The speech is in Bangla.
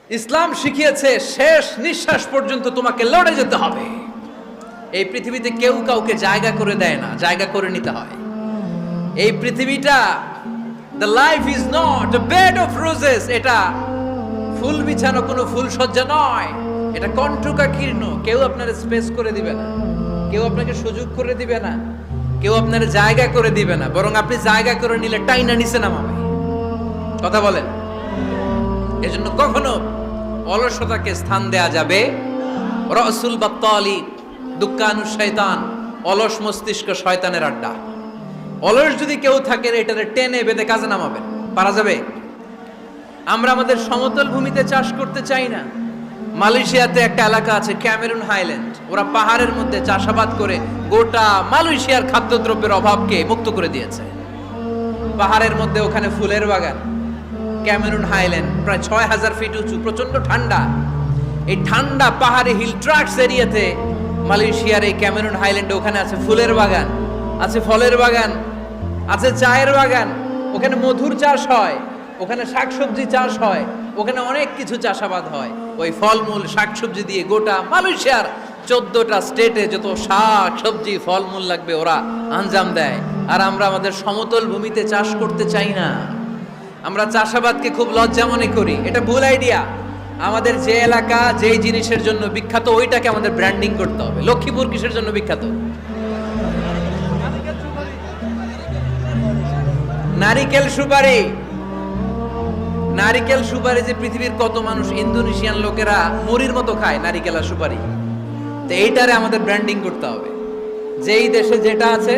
ইসলাম শিখিয়েছে শেষ নিঃশ্বাস পর্যন্ত তোমাকে লড়ে যেতে হবে। এই পৃথিবীতে কেউ কাউকে জায়গা করে দেয় না, জায়গা করে নিতে হয়। এই পৃথিবীটা, the life is not a bed of roses, এটা ফুল বিছানো কোনো ফুল সজ্জা নয়, এটা কণ্টকাকীর্ণ। কেউ আপনার স্পেস করে দিবে না, কেউ আপনাকে সুযোগ করে দিবে না, কেউ আপনার জায়গা করে দিবে না, বরং আপনি জায়গা করে নিলে টাইনা নিচে নামাবে। কথা বলেন। এজন্য কখনো অলসতাকে স্থান দেয়া যাবে। রসুল বাত্তালি দুক্কানু শয়তান, অলস মস্তিষ্ক শয়তানের আড্ডা। অলস যদি কেউ থাকে এটারে টেনে বেঁধে কাজে নামাবেন, পারা যাবে? আমরা আমাদের সমতল ভূমিতে চাষ করতে চাই না। মালয়েশিয়াতে একটা এলাকা আছে ক্যামেরুন হাইল্যান্ড, ওরা পাহাড়ের মধ্যে চাষাবাদ করে গোটা মালয়েশিয়ার খাদ্যদ্রব্যের অভাবকে মুক্ত করে দিয়েছে। পাহাড়ের মধ্যে ওখানে ফুলের বাগান, ক্যামেরুন হাইল্যান্ড প্রায় ৬,০০০ ফিট উঁচু, প্রচন্ড ঠান্ডা। এই ঠান্ডা পাহাড়ে হিল ট্রাক্টস এরিয়াতে মালয়েশিয়ার এই ক্যামেরুন হাইল্যান্ডে ওখানে আছে ফুলের বাগান, আছে ফলের বাগান, আছে চায়ের বাগান, ওখানে মধুর চাষ হয়, ওখানে শাকসবজি চাষ হয়, ওখানে অনেক কিছু চাষাবাদ হয়। ওই ফলমূল শাকসবজি দিয়ে গোটা মালয়েশিয়ার 14টা স্টেটে যত শাক সবজি ফলমূল লাগবে ওরা আঞ্জাম দেয়। আর আমরা আমাদের সমতল ভূমিতে চাষ করতে চাই না। আমরা চাষাবাদকে খুব লজ্জা মনে করি, এটা ভুল আইডিয়া। আমাদের যে এলাকা যেই জিনিসের জন্য বিখ্যাত ওইটাকে আমাদের ব্র্যান্ডিং করতে হবে। লক্ষ্মীপুর কিসের জন্য বিখ্যাত? নারিকেল সুপারি। নারিকেল সুপারি যে পৃথিবীর কত মানুষ, ইন্দোনেশিয়ান লোকেরা মুড়ির মতো খায় নারিকেল আর সুপারি। তো এইটারে আমাদের ব্র্যান্ডিং করতে হবে। যেই দেশে যেটা আছে